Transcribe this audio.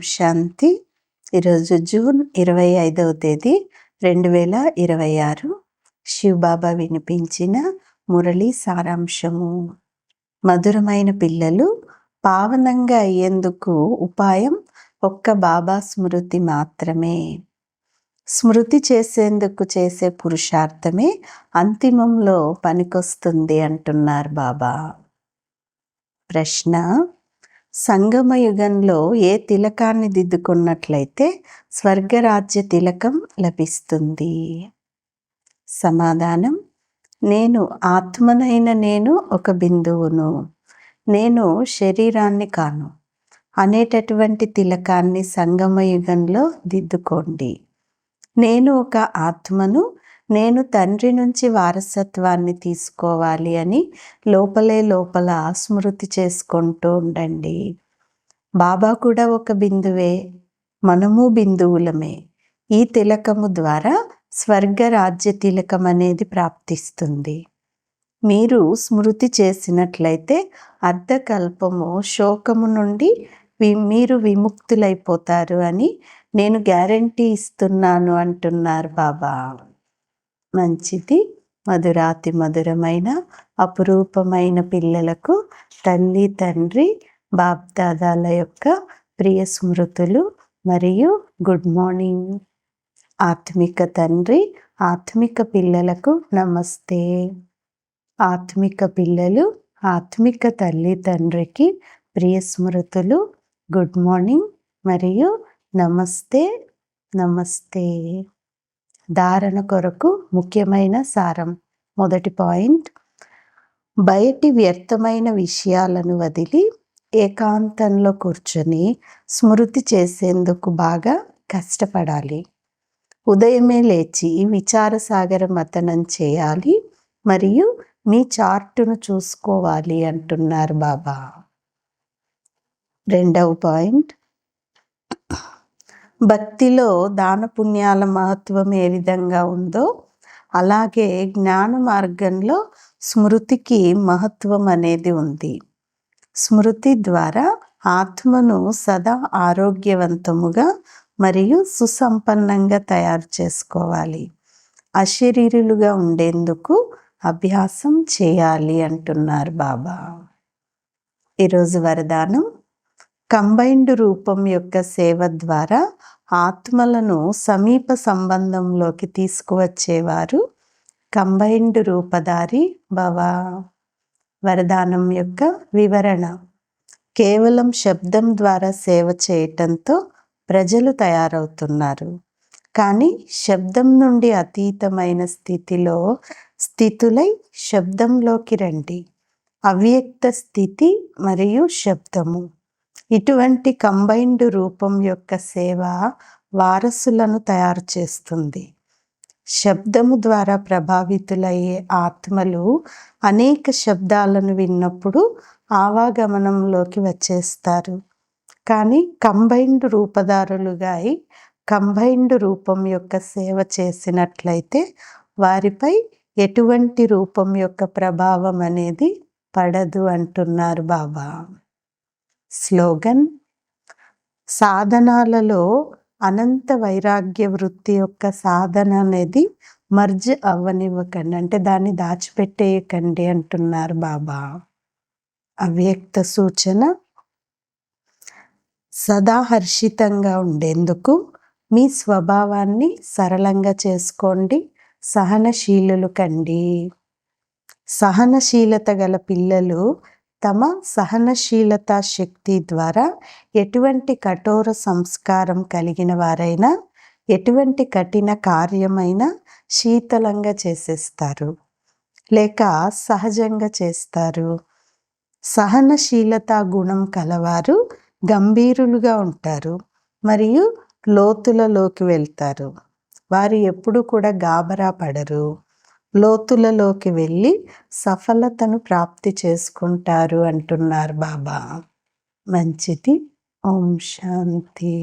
శాంతి. ఈరోజు జూన్ 25వ తేదీ 2026. శివబాబా వినిపించిన మురళి సారాంశము. మధురమైన పిల్లలు, పావనంగా అయ్యేందుకు ఉపాయం ఒక్క బాబా స్మృతి మాత్రమే. స్మృతి చేసేందుకు చేసే పురుషార్థమే అంతిమంలో పనికొస్తుంది అంటున్నారు బాబా. ప్రశ్న: సంగమ యుగంలో ఏ తిలకాన్ని దిద్దుకున్నట్లయితే స్వర్గరాజ్య తిలకం లభిస్తుంది? సమాధానం: నేను ఆత్మనైన నేను ఒక బిందువును, నేను శరీరాన్ని కాను అనేటటువంటి తిలకాన్ని సంగమ యుగంలో దిద్దుకోండి. నేను ఒక ఆత్మను, నేను తండ్రి నుంచి వారసత్వాన్ని తీసుకోవాలి అని లోపల స్మృతి చేసుకుంటూ ఉండండి. బాబా కూడా ఒక బిందువే, మనము బిందువులమే. ఈ తిలకము ద్వారా స్వర్గరాజ్య తిలకం అనేది ప్రాప్తిస్తుంది. మీరు స్మృతి చేసినట్లయితే అర్ధకల్పము శోకము నుండి మీరు విముక్తులైపోతారు అని నేను గ్యారంటీ ఇస్తున్నాను అంటున్నారు బాబా. మంచిది. మధురాతి మధురమైన అపురూపమైన పిల్లలకు తల్లి తండ్రి బాప్దాదాల యొక్క ప్రియ స్మృతులు మరియు గుడ్ మార్నింగ్. ఆత్మిక తండ్రి, ఆత్మిక పిల్లలకు నమస్తే. ఆత్మిక పిల్లలు, ఆత్మిక తల్లి తండ్రికి ప్రియ స్మృతులు, గుడ్ మార్నింగ్ మరియు నమస్తే. నమస్తే. ధారణ కొరకు ముఖ్యమైన సారం. మొదటి పాయింట్: బయటి వ్యర్థమైన విషయాలను వదిలి ఏకాంతంలో కూర్చొని స్మృతి చేసేందుకు బాగా కష్టపడాలి. ఉదయమే లేచి విచారసాగర మథనం చేయాలి మరియు మీ చార్టును చూసుకోవాలి అంటున్నారు బాబా. రెండవ పాయింట్: భక్తిలో దాన పుణ్యాల మహత్వం ఏ విధంగా ఉందో అలాగే జ్ఞాన మార్గంలో స్మృతికి మహత్వం అనేది ఉంది. స్మృతి ద్వారా ఆత్మను సదా ఆరోగ్యవంతముగా మరియు సుసంపన్నంగా తయారు చేసుకోవాలి. అశరీరులుగా ఉండేందుకు అభ్యాసం చేయాలి అంటున్నారు బాబా. ఈరోజు వరదానం: కంబైన్డ్ రూపం యొక్క సేవ ద్వారా ఆత్మలను సమీప సంబంధంలోకి తీసుకువచ్చేవారు కంబైన్డ్ రూపధారి భవ. వరదానం యొక్క వివరణ: కేవలం శబ్దం ద్వారా సేవ చేయటంతో ప్రజలు తయారవుతున్నారు, కానీ శబ్దం నుండి అతీతమైన స్థితులై శబ్దంలోకి రండి. అవ్యక్త స్థితి మరియు శబ్దము. ఇటువంటి కంబైన్డ్ రూపం యొక్క సేవ వారసులను తయారు చేస్తుంది. శబ్దము ద్వారా ప్రభావితులయ్యే ఆత్మలు అనేక శబ్దాలను విన్నప్పుడు ఆవాగమనంలోకి వచ్చేస్తారు. కానీ కంబైన్డ్ రూపధారులుగా కంబైన్డ్ రూపం యొక్క సేవ చేసినట్లయితే వారిపై ఎటువంటి రూపం యొక్క ప్రభావం అనేది పడదు అంటున్నారు బాబా. స్లోగన్: సాధనాలలో అనంత వైరాగ్య వృత్తి యొక్క సాధన అనేది మర్జ్ అవ్వనివ్వకండి, అంటే దాన్ని దాచిపెట్టేయకండి అంటున్నారు బాబా. అవ్యక్త సూచన: సదా హర్షితంగా ఉండేందుకు మీ స్వభావాన్ని సరళంగా చేసుకోండి. సహనశీలులు కండి. సహనశీలత గల పిల్లలు తమ సహనశీలత శక్తి ద్వారా ఎటువంటి కఠోర సంస్కారం కలిగిన వారైనా ఎటువంటి కఠిన కార్యమైనా శీతలంగా చేసేస్తారు లేక సహజంగా చేస్తారు. సహనశీలత గుణం కలవారు గంభీరులుగా ఉంటారు మరియు లోతులలోకి వెళ్తారు. వారు ఎప్పుడు కూడా గాబరా పడరు. లోతులలోకి వెళ్ళి సఫలతను ప్రాప్తి చేసుకుంటారు అంటున్నారు బాబా. మంచిది. ఓం శాంతి.